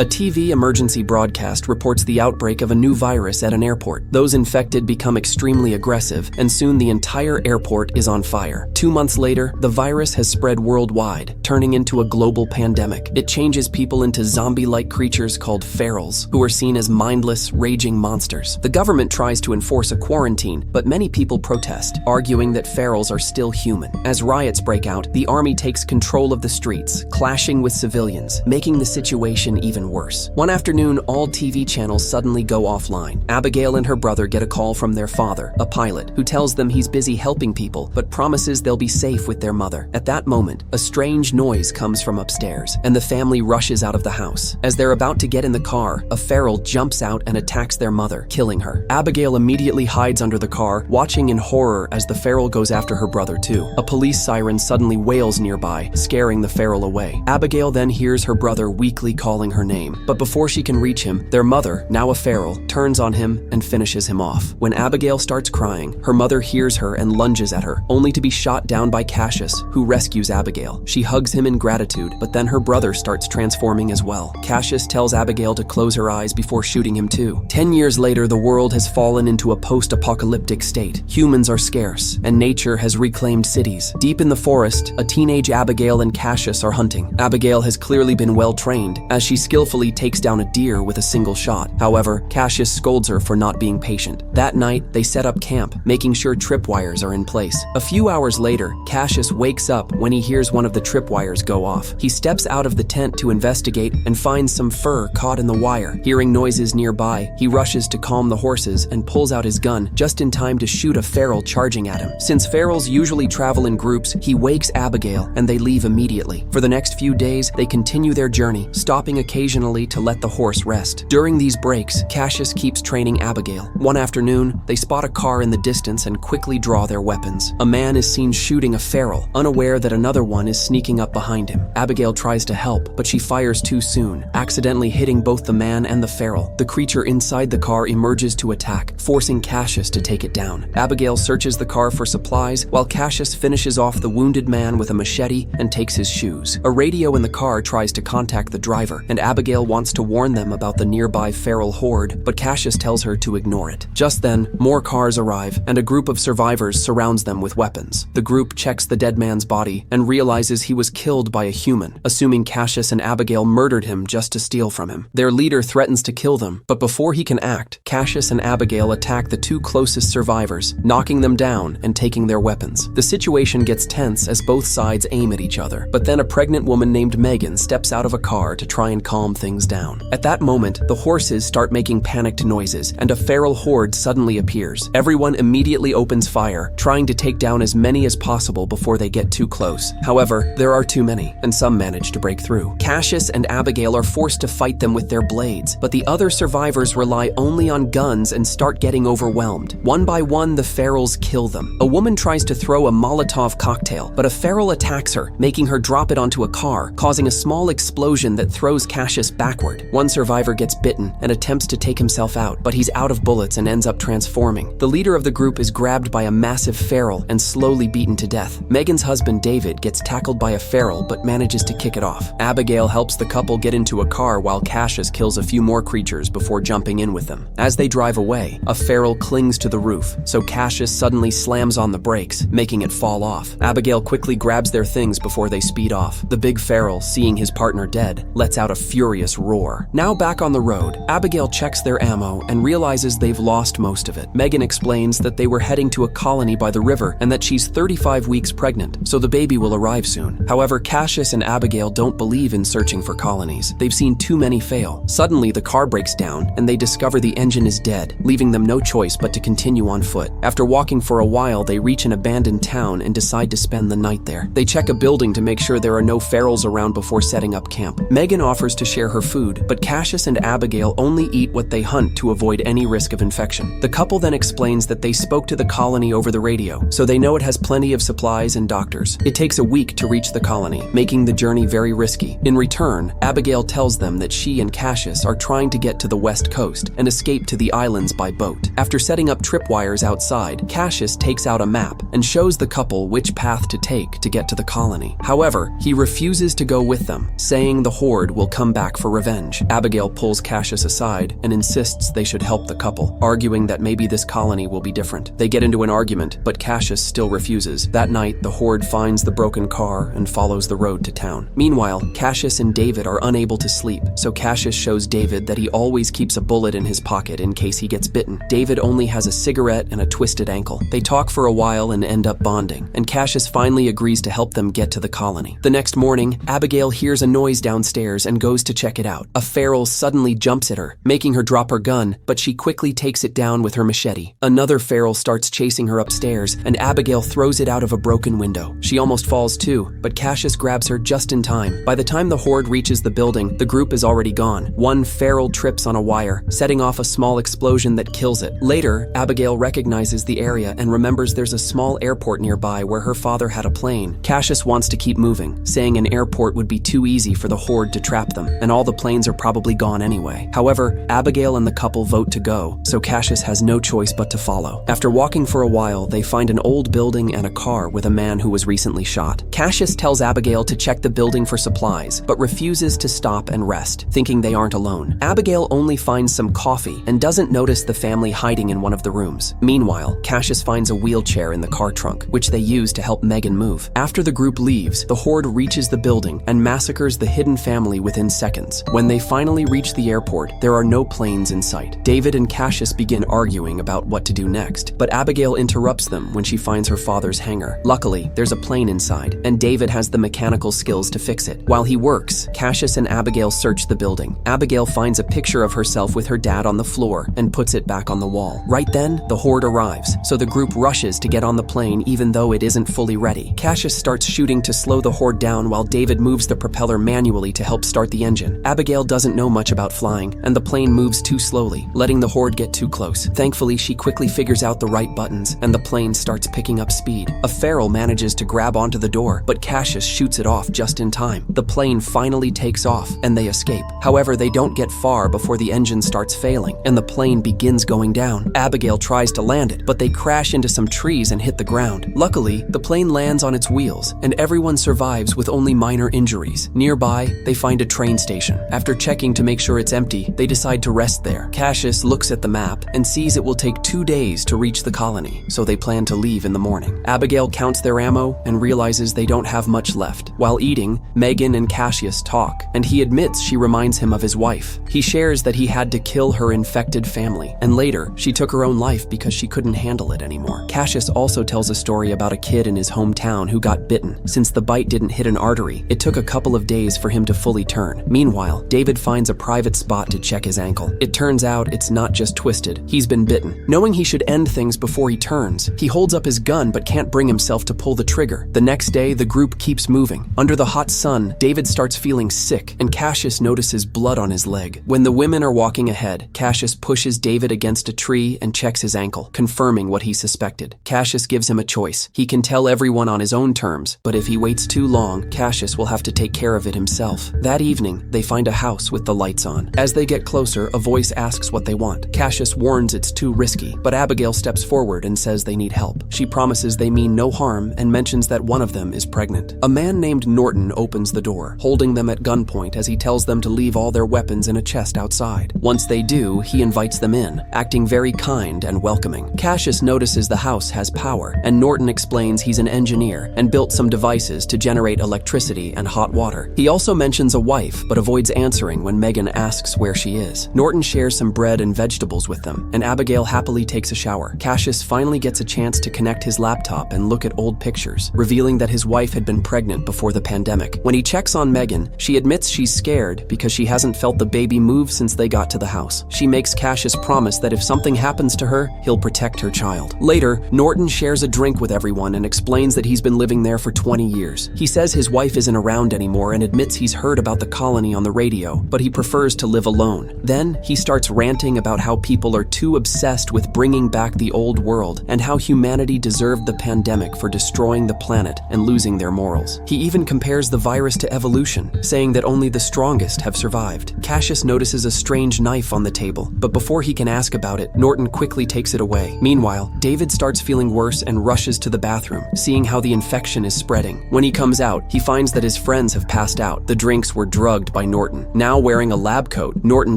A TV emergency broadcast reports the outbreak of a new virus at an airport. Those infected become extremely aggressive, and soon the entire airport is on fire. 2 months later, the virus has spread worldwide, turning into a global pandemic. It changes people into zombie-like creatures called ferals, who are seen as mindless, raging monsters. The government tries to enforce a quarantine, but many people protest, arguing that ferals are still human. As riots break out, the army takes control of the streets, clashing with civilians, making the situation even worse. One afternoon, all TV channels suddenly go offline. Abigail and her brother get a call from their father, a pilot, who tells them he's busy helping people, but promises they'll be safe with their mother. At that moment, a strange noise comes from upstairs, and the family rushes out of the house. As they're about to get in the car, a feral jumps out and attacks their mother, killing her. Abigail immediately hides under the car, watching in horror as the feral goes after her brother too. A police siren suddenly wails nearby, scaring the feral away. Abigail then hears her brother weakly calling her name. But before she can reach him, their mother, now a feral, turns on him and finishes him off. When Abigail starts crying, her mother hears her and lunges at her, only to be shot down by Cassius, who rescues Abigail. She hugs him in gratitude, but then her brother starts transforming as well. Cassius tells Abigail to close her eyes before shooting him too. 10 years later, the world has fallen into a post-apocalyptic state. Humans are scarce, and nature has reclaimed cities. Deep in the forest, a teenage Abigail and Cassius are hunting. Abigail has clearly been well-trained, as she skillfully takes down a deer with a single shot. However, Cassius scolds her for not being patient. That night, they set up camp, making sure tripwires are in place. A few hours later, Cassius wakes up when he hears one of the tripwires go off. He steps out of the tent to investigate and finds some fur caught in the wire. Hearing noises nearby, he rushes to calm the horses and pulls out his gun just in time to shoot a feral charging at him. Since ferals usually travel in groups, he wakes Abigail and they leave immediately. For the next few days, they continue their journey, stopping occasionally to let the horse rest. During these breaks, Cassius keeps training Abigail. One afternoon, they spot a car in the distance and quickly draw their weapons. A man is seen shooting a feral, unaware that another one is sneaking up behind him. Abigail tries to help, but she fires too soon, accidentally hitting both the man and the feral. The creature inside the car emerges to attack, forcing Cassius to take it down. Abigail searches the car for supplies, while Cassius finishes off the wounded man with a machete and takes his shoes. A radio in the car tries to contact the driver, and Abigail wants to warn them about the nearby feral horde, but Cassius tells her to ignore it. Just then, more cars arrive, and a group of survivors surrounds them with weapons. The group checks the dead man's body and realizes he was killed by a human, assuming Cassius and Abigail murdered him just to steal from him. Their leader threatens to kill them, but before he can act, Cassius and Abigail attack the two closest survivors, knocking them down and taking their weapons. The situation gets tense as both sides aim at each other, but then a pregnant woman named Megan steps out of a car to try and calm things down. At that moment, the horses start making panicked noises, and a feral horde suddenly appears. Everyone immediately opens fire, trying to take down as many as possible before they get too close. However, there are too many, and some manage to break through. Cassius and Abigail are forced to fight them with their blades, but the other survivors rely only on guns and start getting overwhelmed. One by one, the ferals kill them. A woman tries to throw a Molotov cocktail, but a feral attacks her, making her drop it onto a car, causing a small explosion that throws Cassius backward. One survivor gets bitten and attempts to take himself out, but he's out of bullets and ends up transforming. The leader of the group is grabbed by a massive feral and slowly beaten to death. Megan's husband David gets tackled by a feral but manages to kick it off. Abigail helps the couple get into a car while Cassius kills a few more creatures before jumping in with them. As they drive away, a feral clings to the roof, so Cassius suddenly slams on the brakes, making it fall off. Abigail quickly grabs their things before they speed off. The big feral, seeing his partner dead, lets out a furious roar. Now back on the road, Abigail checks their ammo and realizes they've lost most of it. Megan explains that they were heading to a colony by the river and that she's 35 weeks pregnant, so the baby will arrive soon. However, Cassius and Abigail don't believe in searching for colonies. They've seen too many fail. Suddenly, the car breaks down and they discover the engine is dead, leaving them no choice but to continue on foot. After walking for a while, they reach an abandoned town and decide to spend the night there. They check a building to make sure there are no ferals around before setting up camp. Megan offers to share her food, but Cassius and Abigail only eat what they hunt to avoid any risk of infection. The couple then explains that they spoke to the colony over the radio, so they know it has plenty of supplies and doctors. It takes a week to reach the colony, making the journey very risky. In return, Abigail tells them that she and Cassius are trying to get to the west coast and escape to the islands by boat. After setting up tripwires outside, Cassius takes out a map and shows the couple which path to take to get to the colony. However, he refuses to go with them, saying the horde will come back back for revenge. Abigail pulls Cassius aside and insists they should help the couple, arguing that maybe this colony will be different. They get into an argument, but Cassius still refuses. That night, the Horde finds the broken car and follows the road to town. Meanwhile, Cassius and David are unable to sleep, so Cassius shows David that he always keeps a bullet in his pocket in case he gets bitten. David only has a cigarette and a twisted ankle. They talk for a while and end up bonding, and Cassius finally agrees to help them get to the colony. The next morning, Abigail hears a noise downstairs and goes to check it out. A feral suddenly jumps at her, making her drop her gun, but she quickly takes it down with her machete. Another feral starts chasing her upstairs, and Abigail throws it out of a broken window. She almost falls too, but Cassius grabs her just in time. By the time the Horde reaches the building, the group is already gone. One feral trips on a wire, setting off a small explosion that kills it. Later, Abigail recognizes the area and remembers there's a small airport nearby where her father had a plane. Cassius wants to keep moving, saying an airport would be too easy for the Horde to trap them, and all the planes are probably gone anyway. However, Abigail and the couple vote to go, so Cassius has no choice but to follow. After walking for a while, they find an old building and a car with a man who was recently shot. Cassius tells Abigail to check the building for supplies, but refuses to stop and rest, thinking they aren't alone. Abigail only finds some coffee and doesn't notice the family hiding in one of the rooms. Meanwhile, Cassius finds a wheelchair in the car trunk, which they use to help Megan move. After the group leaves, the Horde reaches the building and massacres the hidden family within seconds. When they finally reach the airport, there are no planes in sight. David and Cassius begin arguing about what to do next, but Abigail interrupts them when she finds her father's hangar. Luckily, there's a plane inside, and David has the mechanical skills to fix it. While he works, Cassius and Abigail search the building. Abigail finds a picture of herself with her dad on the floor and puts it back on the wall. Right then, the Horde arrives, so the group rushes to get on the plane even though it isn't fully ready. Cassius starts shooting to slow the Horde down while David moves the propeller manually to help start the engine. Abigail doesn't know much about flying, and the plane moves too slowly, letting the Horde get too close. Thankfully, she quickly figures out the right buttons, and the plane starts picking up speed. A feral manages to grab onto the door, but Cassius shoots it off just in time. The plane finally takes off, and they escape. However, they don't get far before the engine starts failing, and the plane begins going down. Abigail tries to land it, but they crash into some trees and hit the ground. Luckily, the plane lands on its wheels, and everyone survives with only minor injuries. Nearby, they find a train station. After checking to make sure it's empty, they decide to rest there. Cassius looks at the map and sees it will take 2 days to reach the colony, so they plan to leave in the morning. Abigail counts their ammo and realizes they don't have much left. While eating, Megan and Cassius talk, and he admits she reminds him of his wife. He shares that he had to kill her infected family, and later, she took her own life because she couldn't handle it anymore. Cassius also tells a story about a kid in his hometown who got bitten. Since the bite didn't hit an artery, it took a couple of days for him to fully turn. Meanwhile, David finds a private spot to check his ankle. It turns out it's not just twisted, he's been bitten. Knowing he should end things before he turns, he holds up his gun but can't bring himself to pull the trigger. The next day, the group keeps moving. Under the hot sun, David starts feeling sick, and Cassius notices blood on his leg. When the women are walking ahead, Cassius pushes David against a tree and checks his ankle, confirming what he suspected. Cassius gives him a choice. He can tell everyone on his own terms, but if he waits too long, Cassius will have to take care of it himself. That evening, they find a house with the lights on. As they get closer, a voice asks what they want. Cassius warns it's too risky, but Abigail steps forward and says they need help. She promises they mean no harm and mentions that one of them is pregnant. A man named Norton opens the door, holding them at gunpoint as he tells them to leave all their weapons in a chest outside. Once they do, he invites them in, acting very kind and welcoming. Cassius notices the house has power, and Norton explains he's an engineer and built some devices to generate electricity and hot water. He also mentions a wife, but avoids answering when Megan asks where she is. Norton shares some bread and vegetables with them, and Abigail happily takes a shower. Cassius finally gets a chance to connect his laptop and look at old pictures, revealing that his wife had been pregnant before the pandemic. When he checks on Megan, she admits she's scared because she hasn't felt the baby move since they got to the house. She makes Cassius promise that if something happens to her, he'll protect her child. Later, Norton shares a drink with everyone and explains that he's been living there for 20 years. He says his wife isn't around anymore and admits he's heard about the colony on the radio, but he prefers to live alone. Then, he starts ranting about how people are too obsessed with bringing back the old world and how humanity deserved the pandemic for destroying the planet and losing their morals. He even compares the virus to evolution, saying that only the strongest have survived. Cassius notices a strange knife on the table, but before he can ask about it, Norton quickly takes it away. Meanwhile, David starts feeling worse and rushes to the bathroom, seeing how the infection is spreading. When he comes out, he finds that his friends have passed out. The drinks were drugged by Norton. Now wearing a lab coat, Norton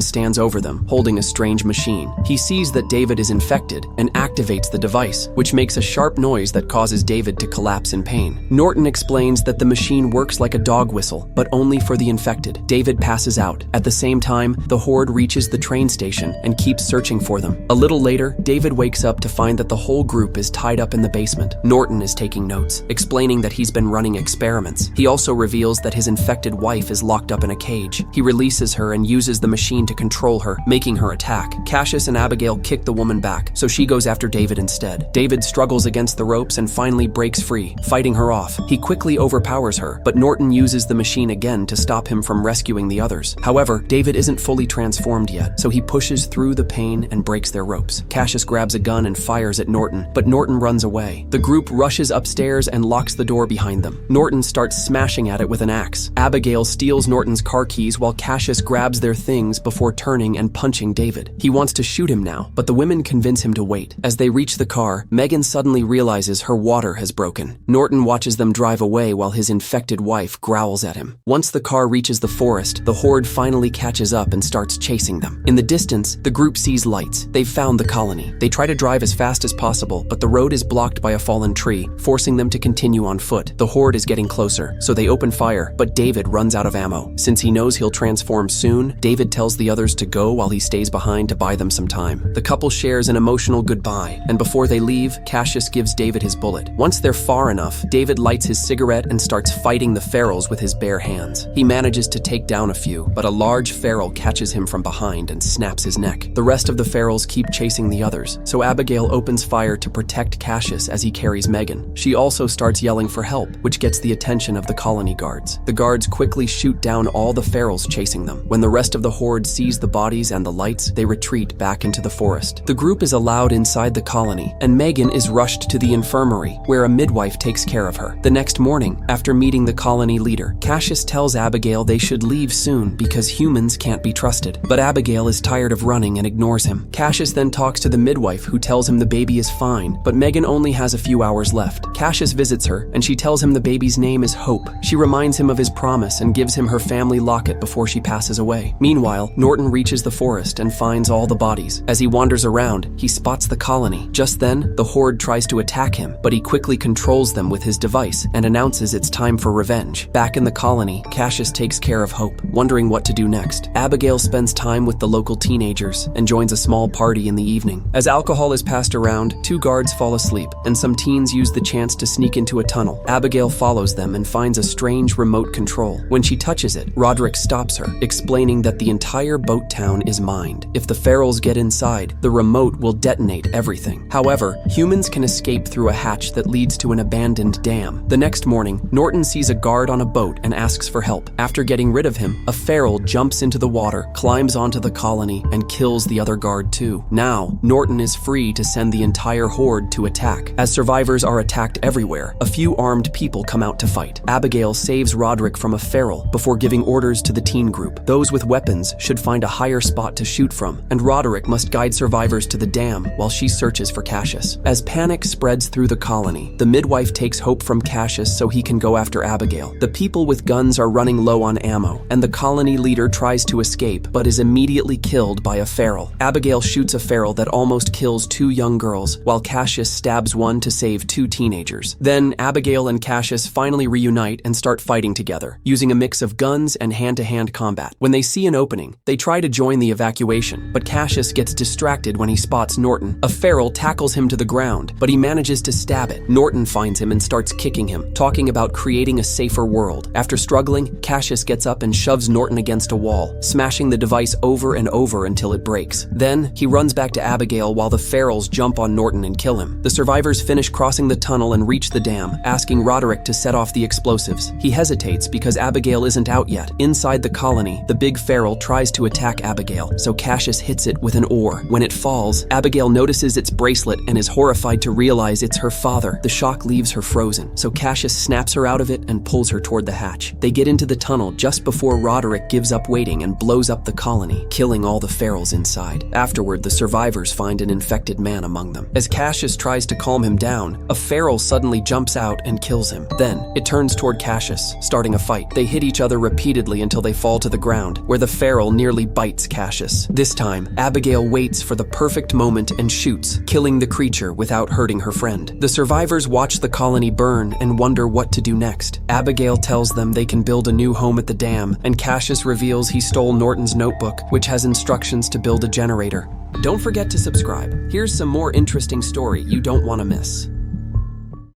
stands over them, holding a strange machine. He sees that David is infected and activates the device, which makes a sharp noise that causes David to collapse in pain. Norton explains that the machine works like a dog whistle, but only for the infected. David passes out. At the same time, the horde reaches the train station and keeps searching for them. A little later, David wakes up to find that the whole group is tied up in the basement. Norton is taking notes, explaining that he's been running experiments. He also reveals that his infected wife is locked up in a cage. He releases her and uses the machine to control her, making her attack. Cassius and Abigail kick the woman back, so she goes after David instead. David struggles against the ropes and finally breaks free, fighting her off. He quickly overpowers her, but Norton uses the machine again to stop him from rescuing the others. However, David isn't fully transformed yet, so he pushes through the pain and breaks their ropes. Cassius grabs a gun and fires at Norton, but Norton runs away. The group rushes upstairs and locks the door behind them. Norton starts smashing at it with an axe. Abigail steals Norton's car keys while Cassius grabs their things before turning and punching David. He wants to shoot him now, but the women convince him to wait. As they reach the car, Megan suddenly realizes her water has broken. Norton watches them drive away while his infected wife growls at him. Once the car reaches the forest, the horde finally catches up and starts chasing them. In the distance, the group sees lights. They've found the colony. They try to drive as fast as possible, but the road is blocked by a fallen tree, forcing them to continue on foot. The horde is getting closer, so they open fire, but David runs out of ammo. Since he knows he'll transform soon, David tells the others to go while he stays behind to buy them some time. The couple shares an emotional goodbye, and before they leave, Cassius gives David his bullet. Once they're far enough, David lights his cigarette and starts fighting the ferals with his bare hands. He manages to take down a few, but a large feral catches him from behind and snaps his neck. The rest of the ferals keep chasing the others, so Abigail opens fire to protect Cassius as he carries Megan. She also starts yelling for help, which gets the attention of the colony guards. The guards quickly shoot down all the ferals chasing them. When the rest of the horde sees the bodies and the lights, they retreat back into the forest. The group is allowed inside the colony, and Megan is rushed to the infirmary, where a midwife takes care of her. The next morning, after meeting the colony leader, Cassius tells Abigail they should leave soon because humans can't be trusted. But Abigail is tired of running and ignores him. Cassius then talks to the midwife, who tells him the baby is fine, but Megan only has a few hours left. Cassius visits her, and she tells him the baby's name is Hope. She reminds him of his promise and gives him her family locket before she passes away. Meanwhile, Norton reaches the forest and finds all the bodies. As he wanders around, he spots the colony. Just then, the horde tries to attack him, but he quickly controls them with his device and announces it's time for revenge. Back in the colony, Cassius takes care of Hope, wondering what to do next. Abigail spends time with the local teenagers and joins a small party in the evening. As alcohol is passed around, two guards fall asleep, and some teens use the chance to sneak into a tunnel. Abigail follows them and finds a strange remote control. When she touches it, Roderick stops her, explaining that the entire boat town is mined. If the ferals get inside, the remote will detonate everything. However, humans can escape through a hatch that leads to an abandoned dam. The next morning, Norton sees a guard on a boat and asks for help. After getting rid of him, a feral jumps into the water, climbs onto the colony, and kills the other guard too. Now, Norton is free to send the entire horde to attack. As survivors are attacked everywhere, a few armed people come out to fight. Abigail saves Roderick from a feral before giving orders to the teen group. Those with weapons should find a higher spot to shoot from, and Roderick must guide survivors to the dam while she searches for Cassius. As panic spreads through the colony, the midwife takes Hope from Cassius so he can go after Abigail. The people with guns are running low on ammo, and the colony leader tries to escape but is immediately killed by a feral. Abigail shoots a feral that almost kills two young girls, while Cassius stabs one to save two teenagers. Then Abigail and Cassius finally reunite and start fighting together, using a mix of guns and hand-to-hand combat. When they see an opening, they try to join the evacuation, but Cassius gets distracted when he spots Norton. A feral tackles him to the ground, but he manages to stab it. Norton finds him and starts kicking him, talking about creating a safer world. After struggling, Cassius gets up and shoves Norton against a wall, smashing the device over and over until it breaks. Then, he runs back to Abigail while the ferals jump on Norton and kill him. The survivors finish crossing the tunnel and reach the dam, asking Roderick to set off the explosives. He hesitates because Abigail isn't out yet. Inside the colony, the big feral tries to attack Abigail, so Cassius hits it with an oar. When it falls, Abigail notices its bracelet and is horrified to realize it's her father. The shock leaves her frozen, so Cassius snaps her out of it and pulls her toward the hatch. They get into the tunnel just before Roderick gives up waiting and blows up the colony, killing all the ferals inside. Afterward, the survivors find an infected man among them. As Cassius tries to calm him down, a feral suddenly jumps out and kills him. Then, it turns toward Cassius, starting a fight. They hit each other repeatedly repeatedly until they fall to the ground, where the feral nearly bites Cassius. This time, Abigail waits for the perfect moment and shoots, killing the creature without hurting her friend. The survivors watch the colony burn and wonder what to do next. Abigail tells them they can build a new home at the dam, and Cassius reveals he stole Norton's notebook, which has instructions to build a generator. Don't forget to subscribe. Here's some more interesting story you don't want to miss.